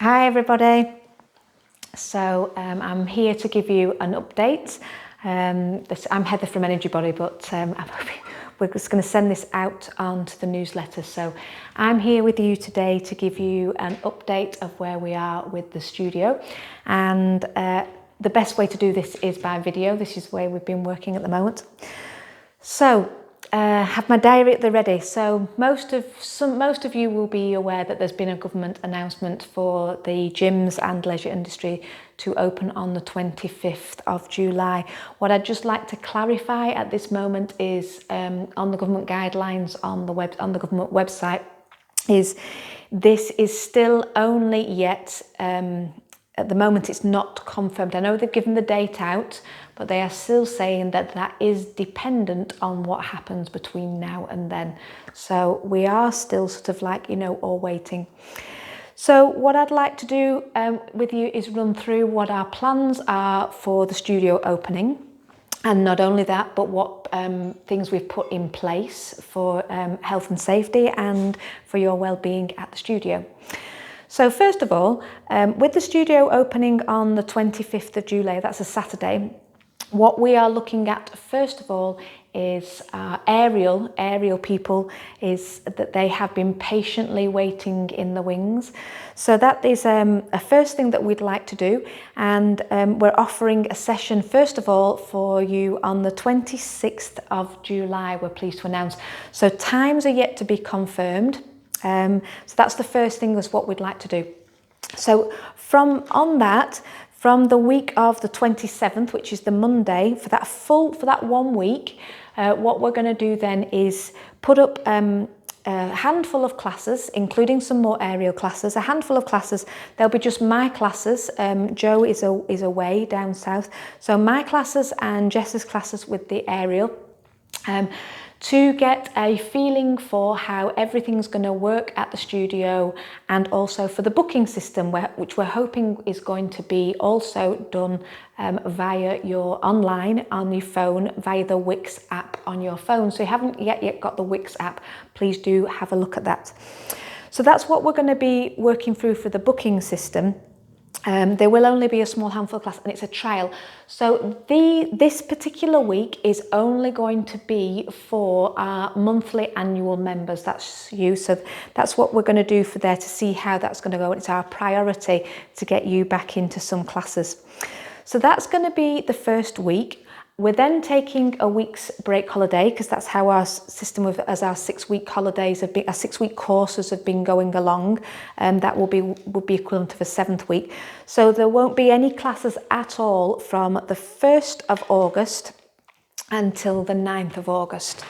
Hi everybody. So I'm here to give you an update. I'm Heather from Energy Body, but we're just going to send this out onto the newsletter. So I'm here with you today to give you an update of where we are with the studio, and the best way to do this is by video. This is where we've been working at the moment. So have my diary at the ready. So most of you will be aware that there's been a government announcement for the gyms and leisure industry to open on the 25th of July. What I'd just like to clarify at this moment is on the government guidelines on the government website is this is still only yet at the moment it's not confirmed. I know they've given the date out, but they are still saying that that is dependent on what happens between now and then. So we are still sort of like, all waiting. So what I'd like to do with you is run through what our plans are for the studio opening. And not only that, but what things we've put in place for health and safety and for your well-being at the studio. So first of all, with the studio opening on the 25th of July, that's a Saturday, what we are looking at first of all is aerial people, is that they have been patiently waiting in the wings. So that is a first thing that we'd like to do, and we're offering a session first of all for you on the 26th of July, we're pleased to announce. So times are yet to be confirmed. So that's the first thing, is what we'd like to do. So from the week of the 27th, which is the Monday, for that 1 week, what we're going to do then is put up a handful of classes, including some more aerial classes, a handful of classes. There'll be just my classes. Joe is away down south. So my classes and Jess's classes with the aerial. To get a feeling for how everything's going to work at the studio, and also for the booking system, which we're hoping is going to be also done via your online on your phone, via the Wix app on your phone. So you haven't yet got the Wix app, please do have a look at that. So that's what we're going to be working through for the booking system. There will only be a small handful of class, and it's a trial. So this particular week is only going to be for our monthly annual members. That's you. So that's what we're going to do for there, to see how that's going to go. It's our priority to get you back into some classes. So that's going to be the first week. We're then taking a week's break holiday, because that's how our system as our 6-week holidays have been, our 6-week courses have been going along, and that will be equivalent of a 7th week. So there won't be any classes at all from the 1st of August until the 9th of August.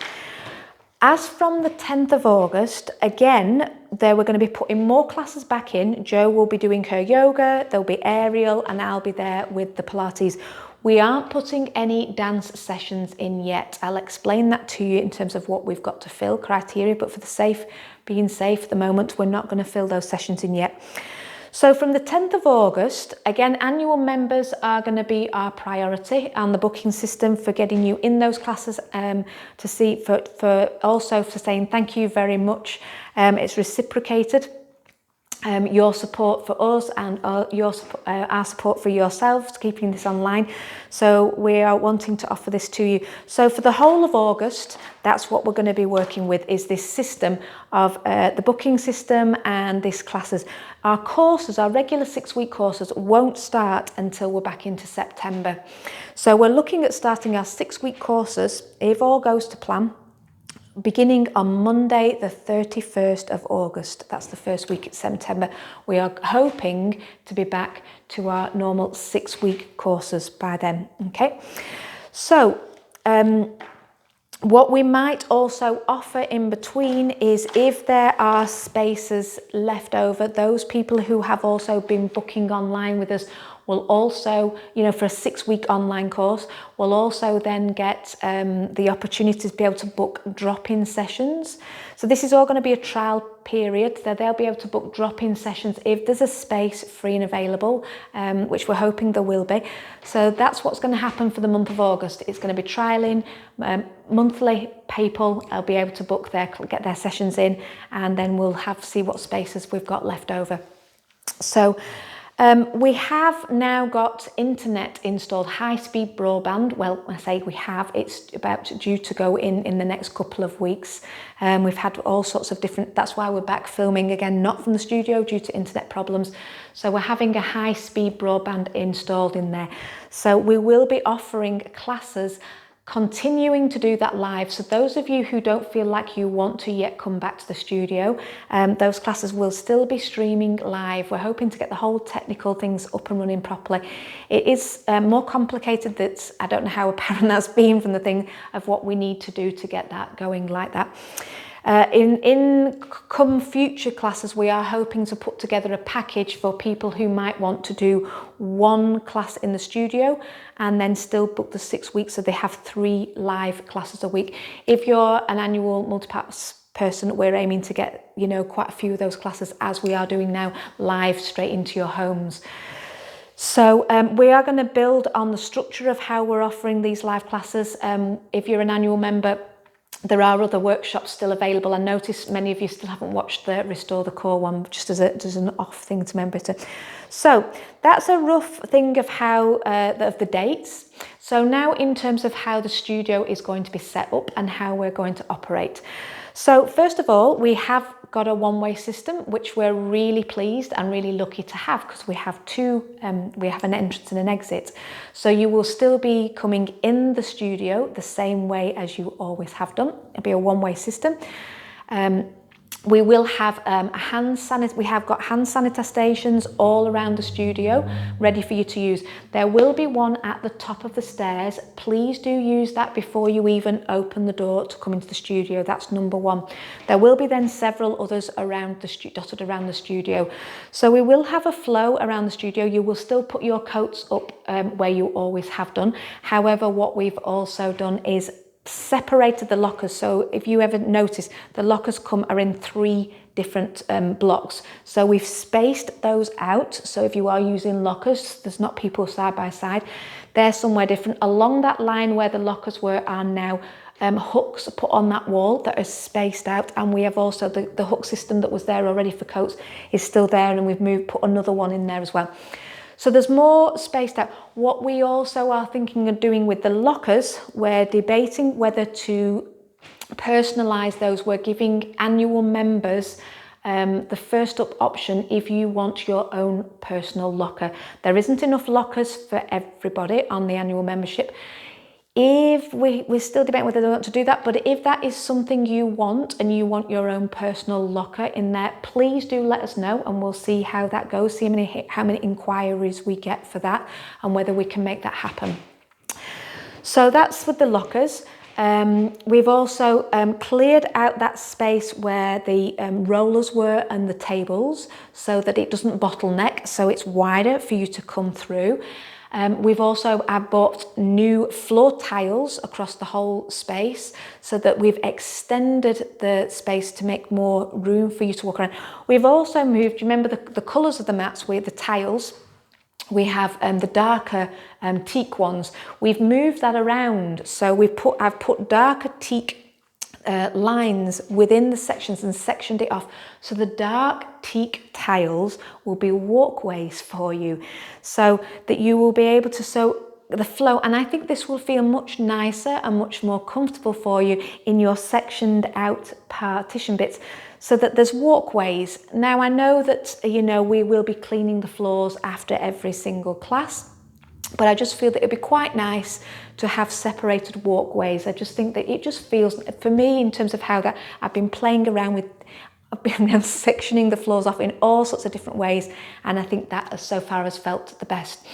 As from the 10th of August, again, we're going to be putting more classes back in. Jo will be doing her yoga, there'll be aerial, and I'll be there with the Pilates. We aren't putting any dance sessions in yet. I'll explain that to you in terms of what we've got to fill criteria, but for being safe at the moment, we're not going to fill those sessions in yet. So from the 10th of August, again, annual members are going to be our priority on the booking system for getting you in those classes, to see for also for saying thank you very much. It's reciprocated. Your support for us and our support for yourselves, keeping this online. So we are wanting to offer this to you. So for the whole of August, that's what we're going to be working with, is this system of the booking system and these classes. Our courses, our regular 6-week courses, won't start until we're back into September. So we're looking at starting our 6-week courses, if all goes to plan, beginning on Monday the 31st of August. That's the first week in September. We are hoping to be back to our normal 6-week courses by then. Okay, so what we might also offer in between is, if there are spaces left over, those people who have also been booking online with us will also, for a 6-week online course, will also then get the opportunity to be able to book drop-in sessions. So this is all going to be a trial period, that they'll be able to book drop-in sessions if there's a space free and available, which we're hoping there will be. So that's what's going to happen for the month of August. It's going to be trialing monthly people. They'll be able to get their sessions in, and then we'll see what spaces we've got left over. So we have now got internet installed, high-speed broadband. Well, I say we have, it's about due to go in the next couple of weeks. We've had all sorts of different, that's why we're back filming again, not from the studio due to internet problems. So we're having a high-speed broadband installed in there. So we will be offering classes, continuing to do that live. So those of you who don't feel like you want to yet come back to the studio, those classes will still be streaming live. We're hoping to get the whole technical things up and running properly. It is more complicated. That I don't know how apparent that's been from the thing of what we need to do to get that going like that. In come future classes, we are hoping to put together a package for people who might want to do one class in the studio and then still book the 6 weeks, so they have 3 live classes a week. If you're an annual multi-pass person, we're aiming to get, you know, quite a few of those classes, as we are doing now, live straight into your homes. So we are going to build on the structure of how we're offering these live classes. If you're an annual member, there are other workshops still available. I notice many of you still haven't watched the Restore the Core one, just as an off thing to remember to. So that's a rough thing of how of the dates. So now in terms of how the studio is going to be set up and how we're going to operate. So first of all, we have got a one-way system, which we're really pleased and really lucky to have, because we have we have an entrance and an exit. So you will still be coming in the studio the same way as you always have done. It'll be a one-way system. We will have we have got hand sanitizer stations all around the studio ready for you to use. There will be one at the top of the stairs. Please do use that before you even open the door to come into the studio. That's number one. There will be then several others around dotted around the studio. So we will have a flow around the studio. You will still put your coats up where you always have done. However, what we've also done is separated the lockers. So if you ever notice, the lockers are in 3 different blocks. So we've spaced those out. So if you are using lockers, there's not people side by side. They're somewhere different. Along that line where the lockers were are now hooks put on that wall that are spaced out, and we have also the hook system that was there already for coats is still there, and we've put another one in there as well. So there's more spaced out. What we also are thinking of doing with the lockers, we're debating whether to personalise those. We're giving annual members the first up option if you want your own personal locker. There isn't enough lockers for everybody on the annual membership. If we're still debating whether they want to do that, but if that is something you want and you want your own personal locker in there, please do let us know, and we'll see how that goes, see how many inquiries we get for that and whether we can make that happen. So that's with the lockers. We've also cleared out that space where the rollers were and the tables so that it doesn't bottleneck, so it's wider for you to come through. We've also bought new floor tiles across the whole space so that we've extended the space to make more room for you to walk around. We've also moved, remember the colours of the mats with the tiles, we have the darker teak ones. We've moved that around, so I've put darker teak lines within the sections and sectioned it off, so the dark teak tiles will be walkways for you, so that you will be able to the flow, and I think this will feel much nicer and much more comfortable for you in your sectioned out partition bits, so that there's walkways. Now I know that we will be cleaning the floors after every single class, but I just feel that it'd be quite nice to have separated walkways. I just think that it just feels, for me, in terms of how that I've been playing around with, I've been sectioning the floors off in all sorts of different ways, and I think that so far has felt the best.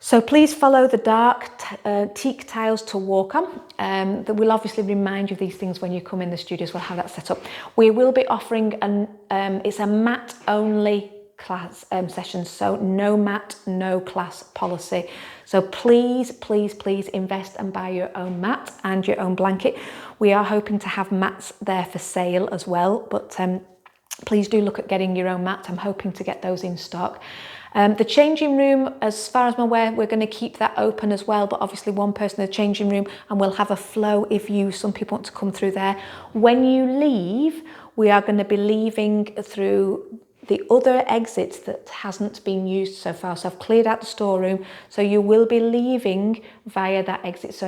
So please follow the dark teak tiles to walk on. That will obviously remind you of these things when you come in the studios. We'll have that set up. We will be offering it's a mat only class session, so no mat, no class policy. So please invest and buy your own mat and your own blanket. We are hoping to have mats there for sale as well, but please do look at getting your own mat. I'm hoping to get those in stock. The changing room, as far as I'm aware, we're going to keep that open as well, but obviously one person in the changing room, and we'll have a flow if some people want to come through there. When you leave, we are going to be leaving through the other exit that hasn't been used so far. So I've cleared out the storeroom, so you will be leaving via that exit. So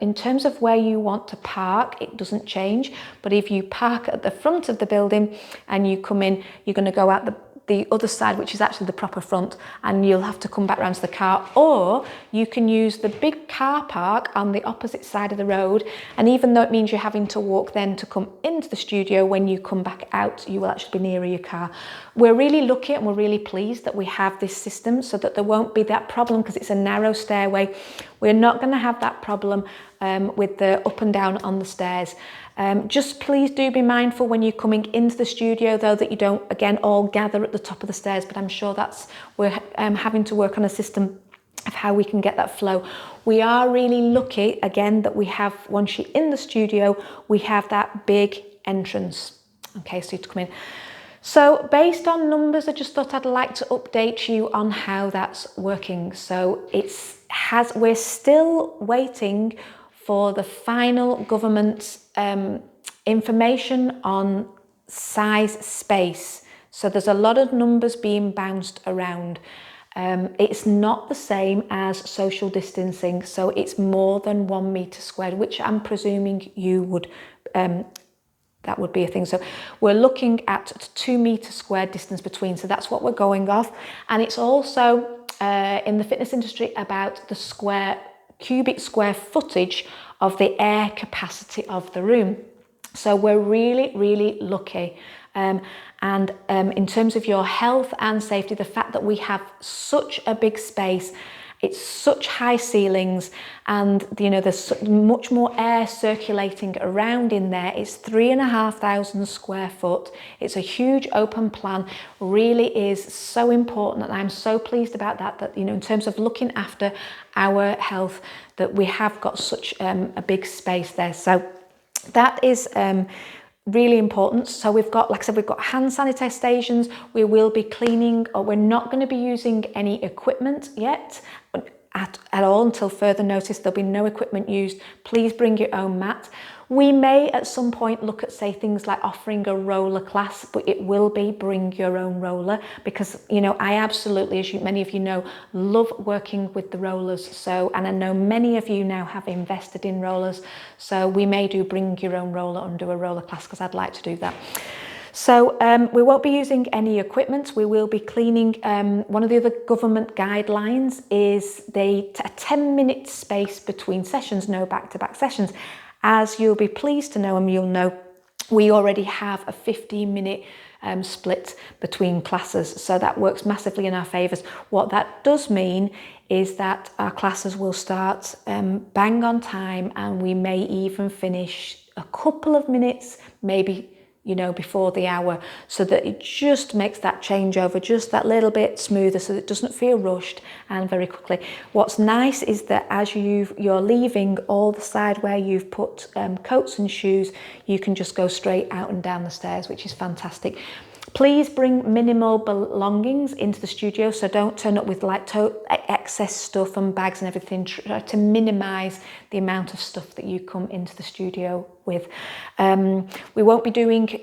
in terms of where you want to park, it doesn't change, but if you park at the front of the building and you come in, you're going to go out the other side, which is actually the proper front, and you'll have to come back round to the car, or you can use the big car park on the opposite side of the road. And even though it means you're having to walk then to come into the studio, when you come back out, you will actually be nearer your car. We're really lucky and we're really pleased that we have this system so that there won't be that problem, because it's a narrow stairway. We're not going to have that problem with the up and down on the stairs. Just please do be mindful when you're coming into the studio, though, that you don't again all gather at the top of the stairs, but I'm sure we're having to work on a system of how we can get that flow. We are really lucky again that we have, once you're in the studio, we have that big entrance. Okay, so you have to come in. So based on numbers, I just thought I'd like to update you on how that's working. So we're still waiting for the final government information on size space. So there's a lot of numbers being bounced around. It's not the same as social distancing, so it's more than 1 metre squared, which I'm presuming you would, that would be a thing. So we're looking at 2 metre squared distance between, so that's what we're going off. And it's also in the fitness industry about the cubic square footage of the air capacity of the room. So we're really, really lucky. And in terms of your health and safety, the fact that we have such a big space, it's such high ceilings, and there's much more air circulating around in there. It's 3,500 square foot. It's a huge open plan. Really is so important, and I'm so pleased about that in terms of looking after our health, that we have got such a big space there. So that is really important. So we've got, like I said, we've got hand sanitizer stations. We will be cleaning, or we're not going to be using any equipment yet at all until further notice. There'll be no equipment used. Please bring your own mat. We may at some point look at, say, things like offering a roller class, but it will be bring your own roller, because I absolutely, as many of you know, love working with the rollers. So, and I know many of you now have invested in rollers, so we may do bring your own roller and do a roller class, because I'd like to do that. So we won't be using any equipment. We will be cleaning. One of the other government guidelines is a 10-minute space between sessions, no back-to-back sessions. As you'll be pleased to know, and you'll know, we already have a 15-minute split between classes. So that works massively in our favours. What that does mean is that our classes will start bang on time, and we may even finish a couple of minutes, maybe before the hour, so that it just makes that changeover just that little bit smoother, so it doesn't feel rushed and very quickly. What's nice is that as you're leaving, all the side where you've put coats and shoes, you can just go straight out and down the stairs, which is fantastic. Please bring minimal belongings into the studio, so don't turn up with excess stuff and bags and everything. Try to minimise the amount of stuff that you come into the studio with. We won't be doing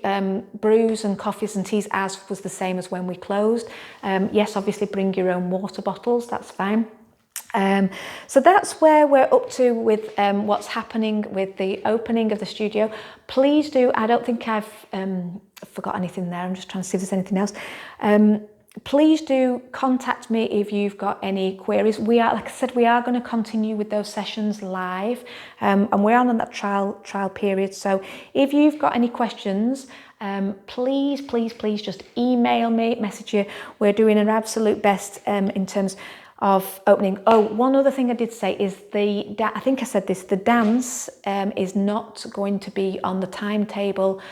brews and coffees and teas as was the same as when we closed. Yes, obviously bring your own water bottles, that's fine. So that's where we're up to with what's happening with the opening of the studio. Please do, I don't think I've forgot anything there. I'm just trying to see if there's anything else. Please do contact me if you've got any queries. We are, like I said, we are going to continue with those sessions live, and we're on that trial period. So if you've got any questions, please just email me, message you. We're doing our absolute best in terms of opening. Oh, one other thing I did say is I think I said this, the dance is not going to be on the timetable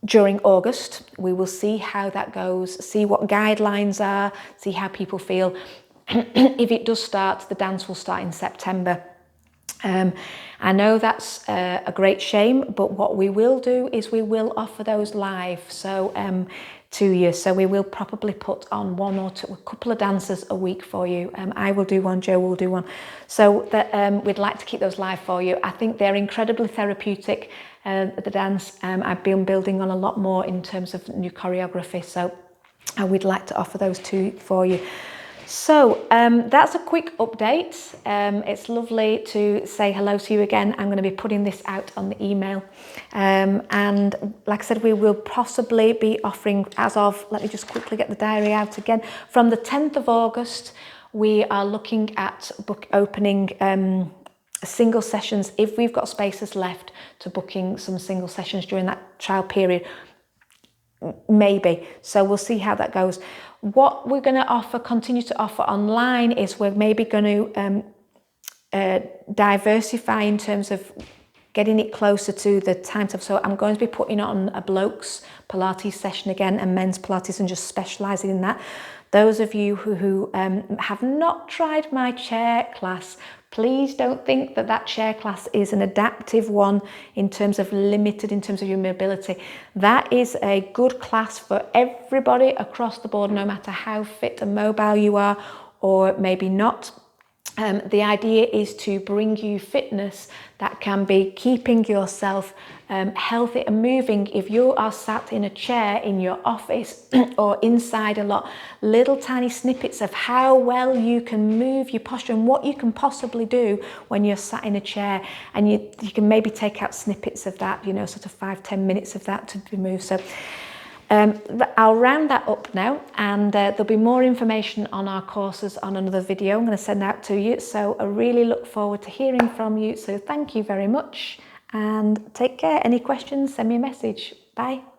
during August. We will see how that goes, see what guidelines are, see how people feel. If it does start, the dance will start in September. I know that's a great shame, but what we will do is we will offer those live. So to you. So we will probably put on one or two, a couple of dances a week for you. I will do one, Joe will do one. So that we'd like to keep those live for you. I think they're incredibly therapeutic, the dance. I've been building on a lot more in terms of new choreography. So I would like to offer those two for you. So that's a quick update. It's lovely to say hello to you again. I'm going to be putting this out on the email. And like I said, we will possibly be offering as of, let me just quickly get the diary out again, from the 10th of August, we are looking at opening single sessions, if we've got spaces left, to booking some single sessions during that trial period. Maybe. So we'll see how that goes. What we're going to offer, continue to offer online, is we're maybe going to diversify in terms of getting it closer to the times of. So I'm going to be putting on a blokes Pilates session again and men's Pilates, and just specialising in that. Those of you who have not tried my chair class, please don't think that that chair class is an adaptive one in terms of limited in terms of your mobility. That is a good class for everybody across the board, no matter how fit and mobile you are or maybe not. The idea is to bring you fitness that can be keeping yourself healthy and moving. If you are sat in a chair in your office or inside a lot, little tiny snippets of how well you can move your posture and what you can possibly do when you're sat in a chair, and you can maybe take out snippets of that, sort of 5-10 minutes of that to be moved. So I'll round that up now, and there'll be more information on our courses on another video I'm going to send out to you. So I really look forward to hearing from you. So thank you very much and take care. Any questions, send me a message. Bye.